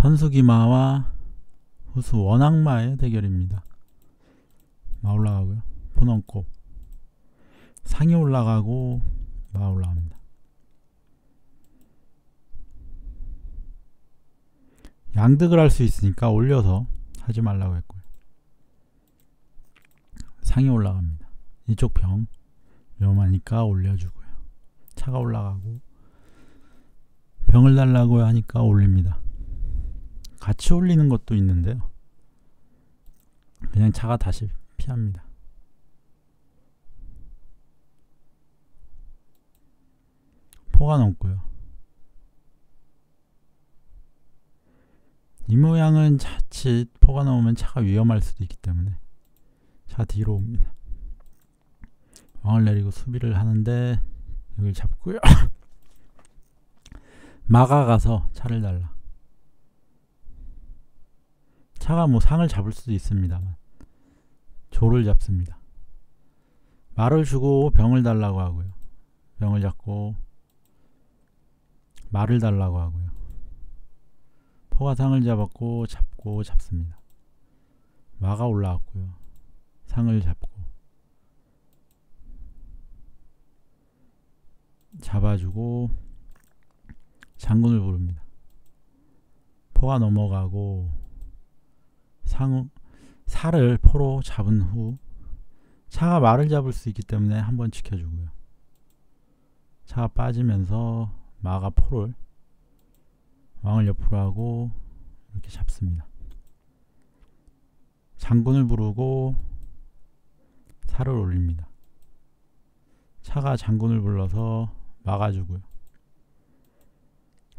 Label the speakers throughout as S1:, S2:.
S1: 선수기마와 후수 원악마의 대결입니다. 마 올라가고요. 포 넘고 상이 올라가고 마 올라갑니다. 양득을 할 수 있으니까 올려서 하지 말라고 했고요. 상이 올라갑니다. 이쪽 병 위험하니까 올려주고요. 차가 올라가고 병을 달라고 하니까 올립니다. 같이 올리는 것도 있는데요. 그냥 차가 다시 피합니다. 포가 넘고요. 이 모양은 자칫 포가 넘으면 차가 위험할 수도 있기 때문에 차 뒤로 옵니다. 왕을 내리고 수비를 하는데 여기를 잡고요. 마가 가서 차를 달라. 차가 뭐 상을 잡을 수도 있습니다만 조를 잡습니다. 마를 주고 병을 달라고 하고요. 병을 잡고 마를 달라고 하고요. 포가 상을 잡았고 잡고 잡습니다. 마가 올라왔고요. 상을 잡고 잡아주고 장군을 부릅니다. 포가 넘어가고 살을 포로 잡은 후 차가 말을 잡을 수 있기 때문에 한번 지켜주고요. 차가 빠지면서 마가 포를 왕을 옆으로 하고 이렇게 잡습니다. 장군을 부르고 살을 올립니다. 차가 장군을 불러서 막아주고요.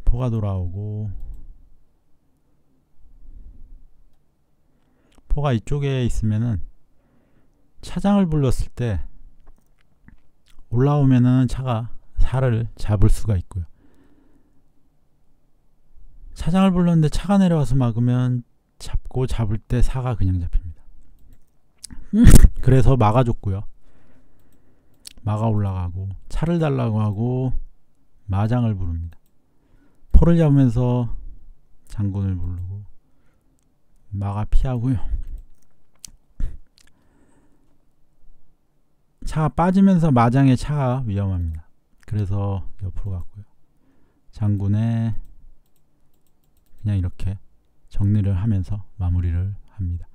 S1: 포가 돌아오고 포가 이쪽에 있으면은 차장을 불렀을 때 올라오면은 차가 살을 잡을 수가 있고요. 차장을 불렀는데 차가 내려와서 막으면 잡고 잡을 때 사가 그냥 잡힙니다. 그래서 막아줬고요. 마가 올라가고 차를 달라고 하고 마장을 부릅니다. 포를 잡으면서 장군을 부르고 마가 피하고요. 차가 빠지면서 마장의 차가 위험합니다. 그래서 옆으로 갔고요. 장군의 그냥 이렇게 정리를 하면서 마무리를 합니다.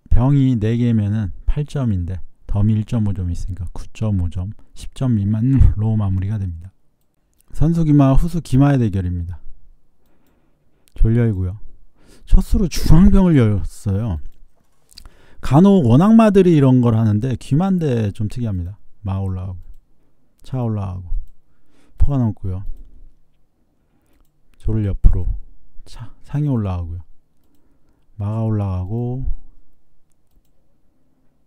S1: 병이 4개면은 8점인데 덤이 1.5점 있으니까 9.5점, 10점 미만으로 마무리가 됩니다. 선수기마 후수기마의 대결입니다. 졸열고요. 첫 수로 중앙병을 열었어요. 간혹 원악마들이 이런 걸 하는데 귀만대 좀 특이합니다. 마 올라가고 차 올라가고 포가 넘고요. 조를 옆으로 상이 올라가고요. 마가 올라가고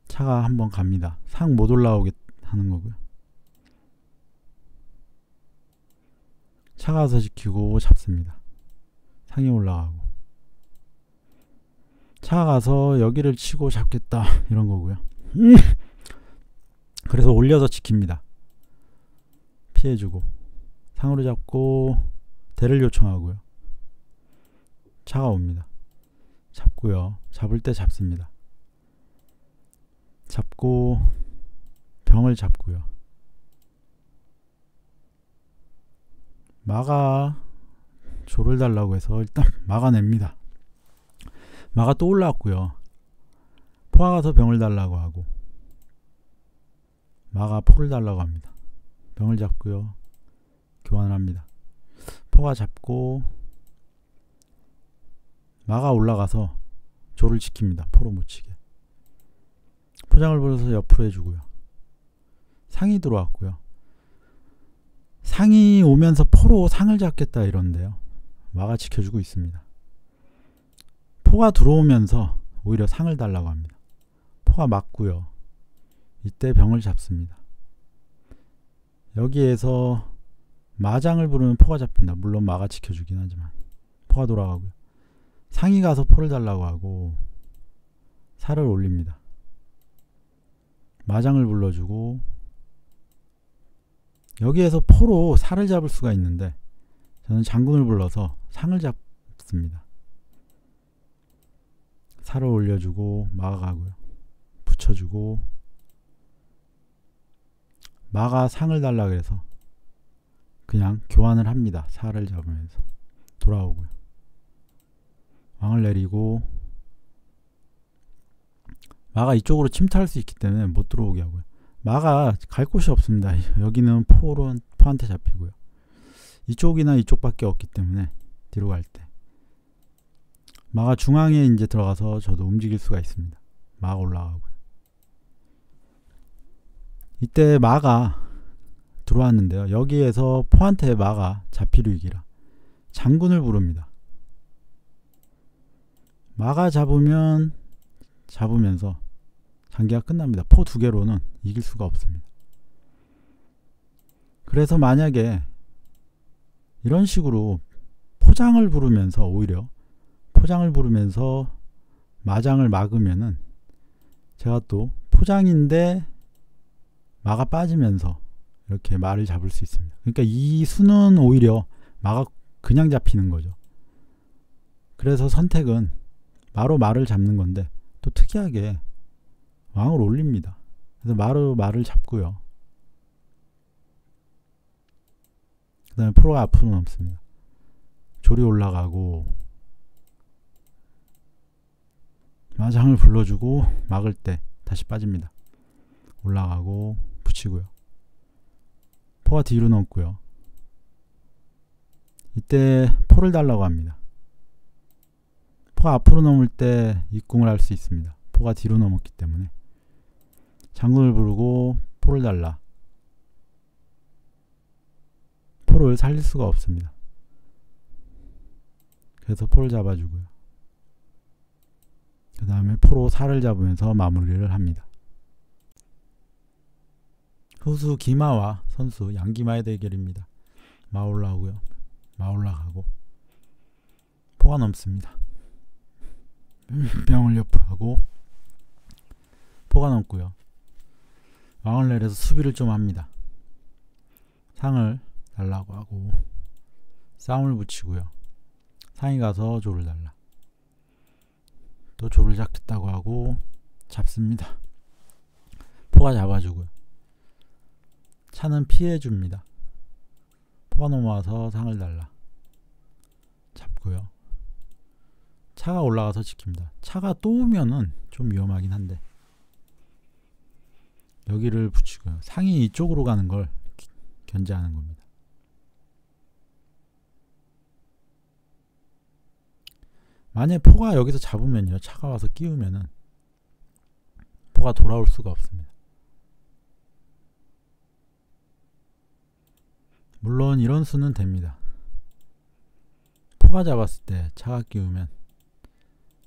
S1: 차가 한번 갑니다. 상 못 올라오게 하는 거고요. 차가 와서 지키고 잡습니다. 상이 올라가고 차가 가서 여기를 치고 잡겠다 이런 거고요. 그래서 올려서 지킵니다. 피해주고 상으로 잡고 대를 요청하고요. 차가 옵니다. 잡고요. 잡을 때 잡습니다. 잡고 병을 잡고요. 마가 조를 달라고 해서 일단 막아냅니다. 마가 또 올라왔고요. 포가 가서 병을 달라고 하고 마가 포를 달라고 합니다. 병을 잡고요. 교환을 합니다. 포가 잡고 마가 올라가서 조를 지킵니다. 포로 못 치게. 포장을 불어서 옆으로 해주고요. 상이 들어왔고요. 상이 오면서 포로 상을 잡겠다 이런데요. 마가 지켜주고 있습니다. 포가 들어오면서 오히려 상을 달라고 합니다. 포가 맞고요. 이때 병을 잡습니다. 여기에서 마장을 부르면 포가 잡힌다. 물론 마가 지켜주긴 하지만 포가 돌아가고요. 상이 가서 포를 달라고 하고 살을 올립니다. 마장을 불러주고 여기에서 포로 살을 잡을 수가 있는데 저는 장군을 불러서 상을 잡습니다. 살을 올려주고 막아가고요. 붙여주고 마가 상을 달라 그래서 그냥 교환을 합니다. 살을 잡으면서 돌아오고요. 왕을 내리고 마가 이쪽으로 침투할 수 있기 때문에 못 들어오게 하고요. 마가 갈 곳이 없습니다. 여기는 포한테 잡히고요. 이쪽이나 이쪽밖에 없기 때문에 뒤로 갈 때 마가 중앙에 이제 들어가서 저도 움직일 수가 있습니다. 마가 올라가고요. 이때 마가 들어왔는데요. 여기에서 포한테 마가 잡힐 위기라 장군을 부릅니다. 마가 잡으면서 장기가 끝납니다. 포 2개로는 이길 수가 없습니다. 그래서 만약에 이런 식으로 포장을 부르면서 오히려 포장을 부르면서 마장을 막으면은 제가 또 포장인데 마가 빠지면서 이렇게 마를 잡을 수 있습니다. 그러니까 이 수는 오히려 마가 그냥 잡히는 거죠. 그래서 선택은 마로 말을 잡는 건데 또 특이하게 왕을 올립니다. 그래서 마로 말을 잡고요. 그 다음에 포로가 앞으로 넘습니다. 조리 올라가고 마장을 불러주고 막을 때 다시 빠집니다. 올라가고 붙이고요. 포가 뒤로 넘고요. 이때 포를 달라고 합니다. 포가 앞으로 넘을 때 입궁을 할 수 있습니다. 포가 뒤로 넘었기 때문에 장군을 부르고 포를 달라. 포를 살릴 수가 없습니다. 그래서 포를 잡아주고요. 그 다음에 포로 살을 잡으면서 마무리를 합니다. 후수 기마와 선수 양기마의 대결입니다. 마 올라오고요. 마 올라가고 포가 넘습니다. 병을 옆으로 하고 포가 넘고요. 왕을 내려서 수비를 좀 합니다. 상을 달라고 하고 싸움을 붙이고요. 상이 가서 조를 달라. 또 조를 잡겠다고 하고 잡습니다. 포가 잡아주고요. 차는 피해줍니다. 포가 넘어와서 상을 달라. 잡고요. 차가 올라가서 지킵니다. 차가 또 오면은 좀 위험하긴 한데 여기를 붙이고요. 상이 이쪽으로 가는 걸 견제하는 겁니다. 만약에 포가 여기서 잡으면요. 차가 와서 끼우면은 포가 돌아올 수가 없습니다. 물론 이런 수는 됩니다. 포가 잡았을 때 차가 끼우면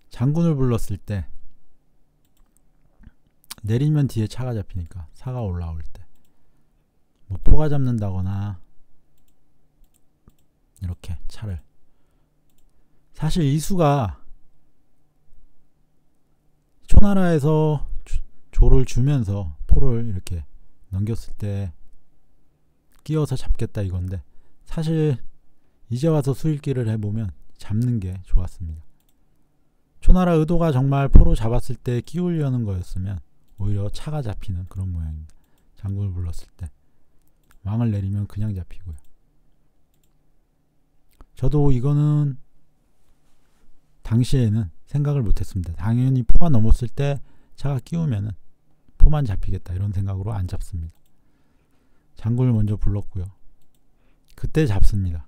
S1: 장군을 불렀을 때 내리면 뒤에 차가 잡히니까 사가 올라올 때 뭐 포가 잡는다거나 이렇게 차를 사실 이 수가 초나라에서 조를 주면서 포를 이렇게 넘겼을 때 끼워서 잡겠다 이건데 사실 이제 와서 수읽기를 해보면 잡는 게 좋았습니다. 초나라 의도가 정말 포로 잡았을 때 끼우려는 거였으면 오히려 차가 잡히는 그런 모양입니다. 장군을 불렀을 때 왕을 내리면 그냥 잡히고요. 저도 이거는 당시에는 생각을 못했습니다. 당연히 포가 넘었을 때 차가 끼우면은 포만 잡히겠다 이런 생각으로 안 잡습니다. 장군을 먼저 불렀고요. 그때 잡습니다.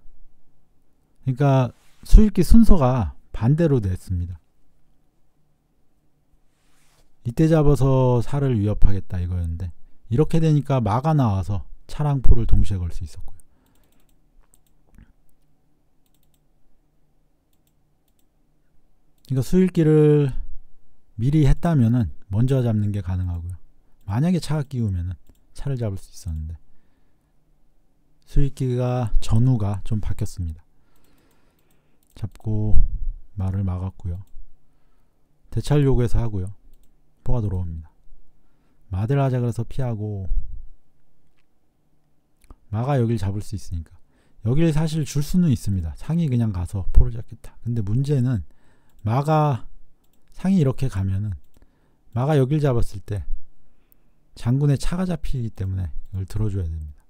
S1: 그러니까 수읽기 순서가 반대로 됐습니다. 이때 잡아서 살을 위협하겠다 이거였는데 이렇게 되니까 마가 나와서 차랑 포를 동시에 걸 수 있었고요. 그러니까 수읽기를 미리 했다면은 먼저 잡는 게 가능하고요. 만약에 차가 끼우면은 차를 잡을 수 있었는데 수익기가 전후가 좀 바뀌었습니다. 잡고 말을 막았고요. 대찰 요구해서 하고요. 포가 들어옵니다. 마대를 하자 그래서 피하고 마가 여길 잡을 수 있으니까. 여길 사실 줄 수는 있습니다. 상이 그냥 가서 포를 잡겠다. 근데 문제는 마가 상이 이렇게 가면은 마가 여길 잡았을 때 장군의 차가 잡히기 때문에 이걸 들어줘야 됩니다.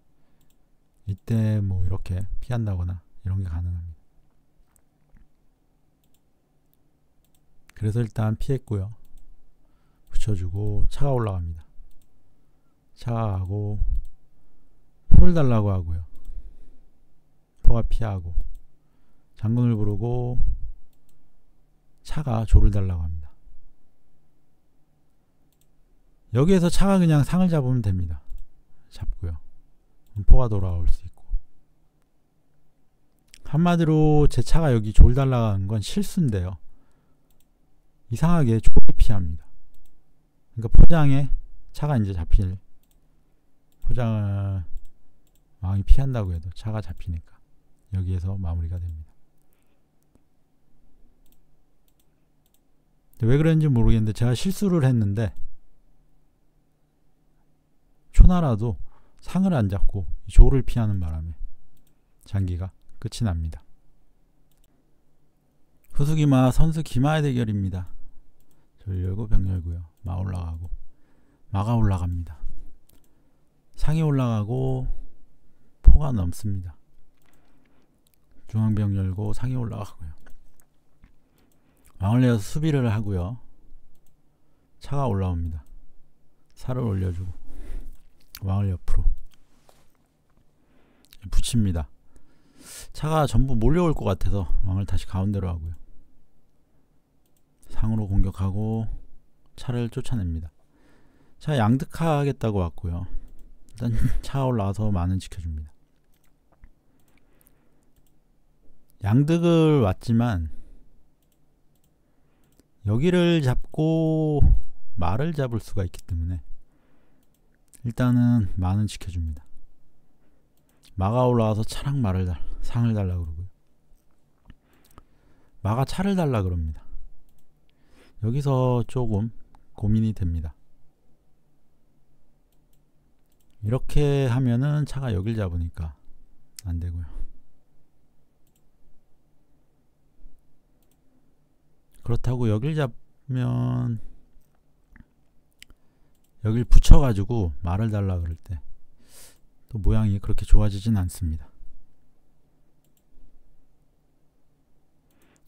S1: 이때 뭐 이렇게 피한다거나 이런 게 가능합니다. 그래서 일단 피했고요. 붙여주고 차가 올라갑니다. 차가 가고 포를 달라고 하고요. 포가 피하고 장군을 부르고 차가 조를 달라고 합니다. 여기에서 차가 그냥 상을 잡으면 됩니다. 잡고요. 포가 돌아올 수 있고. 한마디로 제 차가 여기 조를 달라고 하는 건 실수인데요. 이상하게 조를 피합니다. 그러니까 포장에 차가 이제 잡힐, 포장을 왕이 피한다고 해도 차가 잡히니까 여기에서 마무리가 됩니다. 왜 그런지 모르겠는데 제가 실수를 했는데 초나라도 상을 안 잡고 조를 피하는 바람에 장기가 끝이 납니다. 후수기마 선수 기마의 대결입니다. 절 열고 병 열고요. 마 올라가고 마가 올라갑니다. 상이 올라가고 포가 넘습니다. 중앙병 열고 상이 올라가고요. 왕을 내어서 수비를 하고요. 차가 올라옵니다. 살을 올려주고 왕을 옆으로 붙입니다. 차가 전부 몰려올 것 같아서 왕을 다시 가운데로 하고요. 상으로 공격하고 차를 쫓아냅니다. 차 양득하겠다고 왔고요. 일단 차가 올라와서 마는 지켜줍니다. 양득을 왔지만 여기를 잡고 마를 잡을 수가 있기 때문에 일단은 마는 지켜줍니다. 마가 올라와서 차랑 상을 달라 그러고요. 마가 차를 달라 그럽니다. 여기서 조금 고민이 됩니다. 이렇게 하면은 차가 여길 잡으니까 안 되고요. 그렇다고 여길 잡으면 여길 붙여가지고 말을 달라 그럴 때 또 모양이 그렇게 좋아지진 않습니다.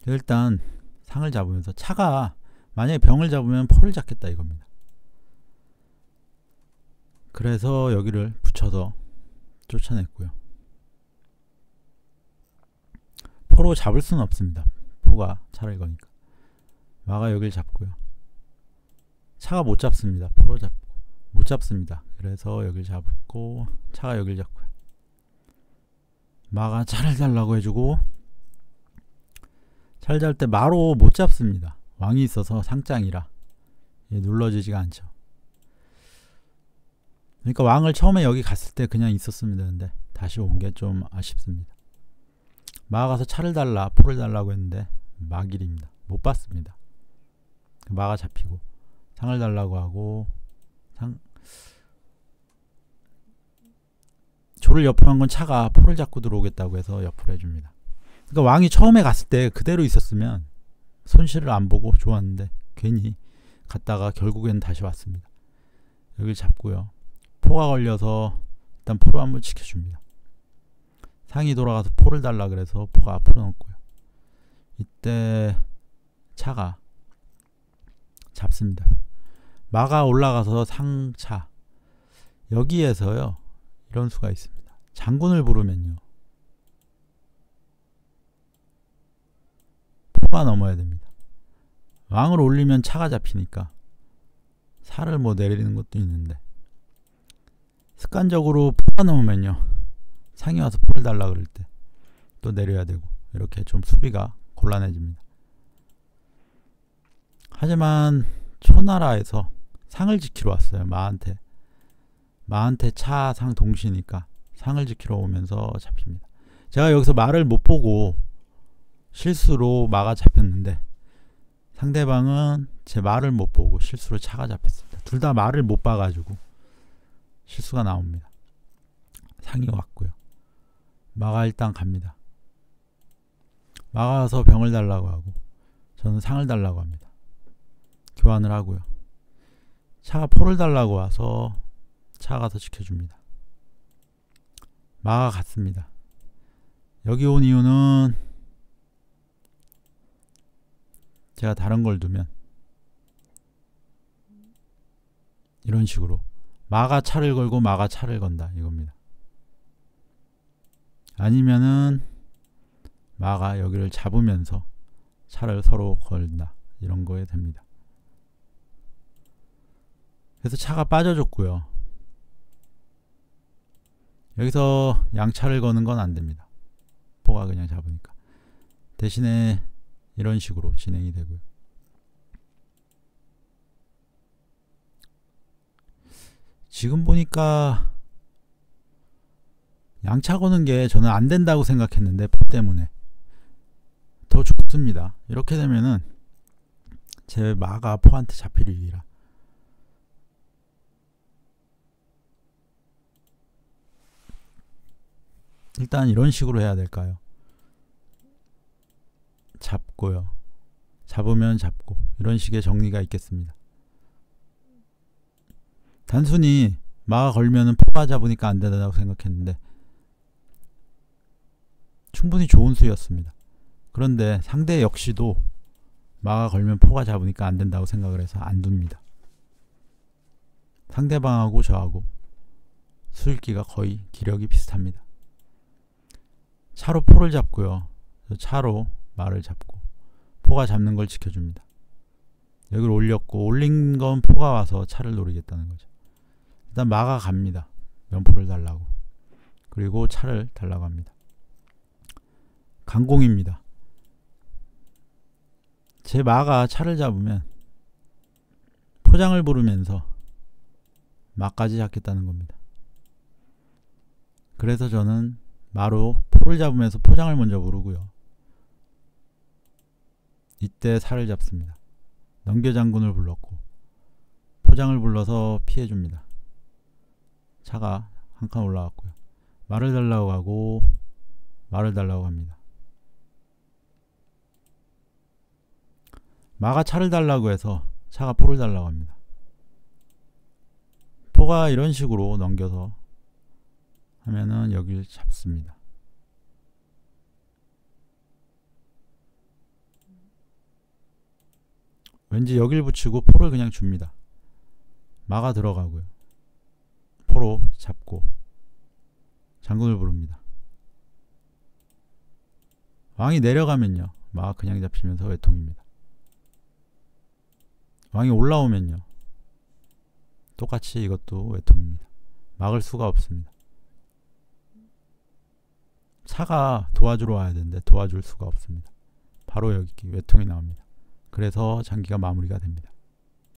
S1: 일단 상을 잡으면서 차가 만약에 병을 잡으면 포를 잡겠다 이겁니다. 그래서 여기를 붙여서 쫓아냈고요. 포로 잡을 수는 없습니다. 포가 차를 거니까. 마가 여기를 잡고요. 차가 못 잡습니다. 포로 잡고 못 잡습니다. 그래서 여기를 잡고 차가 여기를 잡고요. 마가 차를 달라고 해주고 차를 잡을 때 마로 못 잡습니다. 왕이 있어서 상장이라 눌러지지가 않죠. 그러니까 왕을 처음에 여기 갔을 때 그냥 있었으면 되는데 다시 온 게 좀 아쉽습니다. 마가 가서 차를 달라 포를 달라고 했는데 마길입니다. 못 받습니다. 마가 잡히고 상을 달라고 하고 조를 옆으로 한 건 차가 포를 잡고 들어오겠다고 해서 옆으로 해줍니다. 그러니까 왕이 처음에 갔을 때 그대로 있었으면 손실을 안 보고 좋았는데 괜히 갔다가 결국엔 다시 왔습니다. 여기를 잡고요. 포가 걸려서 일단 포로 한번 지켜줍니다. 상이 돌아가서 포를 달라 그래서 포가 앞으로 넣었고요. 이때 차가 잡습니다. 마가 올라가서 상차 여기에서요 이런 수가 있습니다. 장군을 부르면요 포가 넘어야 됩니다. 왕을 올리면 차가 잡히니까 살을 뭐 내리는 것도 있는데 습관적으로 포가 넘으면요 상이 와서 포를 달라 그럴 때 또 내려야 되고 이렇게 좀 수비가 곤란해집니다. 하지만 초나라에서 상을 지키러 왔어요. 마한테 차 상 동시니까 상을 지키러 오면서 잡힙니다. 제가 여기서 말을 못 보고 실수로 마가 잡혔는데 상대방은 제 말을 못 보고 실수로 차가 잡혔습니다. 둘 다 말을 못 봐가지고 실수가 나옵니다. 상이 왔고요. 마가 일단 갑니다. 마가 와서 병을 달라고 하고 저는 상을 달라고 합니다. 교환을 하고요. 차가 포를 달라고 와서 차가 가서 지켜줍니다. 마가 갔습니다. 여기 온 이유는 제가 다른 걸 두면 이런 식으로 마가 차를 걸고 마가 차를 건다 이겁니다. 아니면은 마가 여기를 잡으면서 차를 서로 걸다 이런 거에 됩니다. 그래서 차가 빠져줬고요. 여기서 양차를 거는 건 안 됩니다. 포가 그냥 잡으니까. 대신에 이런 식으로 진행이 되고요. 지금 보니까 양차 거는 게 저는 안 된다고 생각했는데 포 때문에 더 좋습니다. 이렇게 되면은 제 마가 포한테 잡힐 일이라. 일단 이런 식으로 해야 될까요? 잡고요. 잡으면 잡고 이런 식의 정리가 있겠습니다. 단순히 마가 걸면은 포가 잡으니까 안 된다고 생각했는데 충분히 좋은 수였습니다. 그런데 상대 역시도 마가 걸면 포가 잡으니까 안 된다고 생각을 해서 안 둡니다. 상대방하고 저하고 수읽기가 거의 기력이 비슷합니다. 차로 포를 잡고요. 차로 마를 잡고 포가 잡는 걸 지켜줍니다. 여기를 올렸고 올린 건 포가 와서 차를 노리겠다는 거죠. 일단 마가 갑니다. 면포를 달라고. 그리고 차를 달라고 합니다. 강공입니다. 제 마가 차를 잡으면 포장을 부르면서 마까지 잡겠다는 겁니다. 그래서 저는 마로 포를 잡으면서 포장을 먼저 부르고요. 이때 살을 잡습니다. 넘겨장군을 불렀고 포장을 불러서 피해줍니다. 차가 한 칸 올라왔고요. 말을 달라고 하고 말을 달라고 합니다. 마가 차를 달라고 해서 차가 포를 달라고 합니다. 포가 이런 식으로 넘겨서 하면은 여기를 잡습니다. 왠지 여길 붙이고 포를 그냥 줍니다. 마가 들어가고요. 포로 잡고 장군을 부릅니다. 왕이 내려가면요. 마가 그냥 잡히면서 외통입니다. 왕이 올라오면요. 똑같이 이것도 외통입니다. 막을 수가 없습니다. 차가 도와주러 와야 되는데 도와줄 수가 없습니다. 바로 여기 외통이 나옵니다. 그래서 장기가 마무리가 됩니다.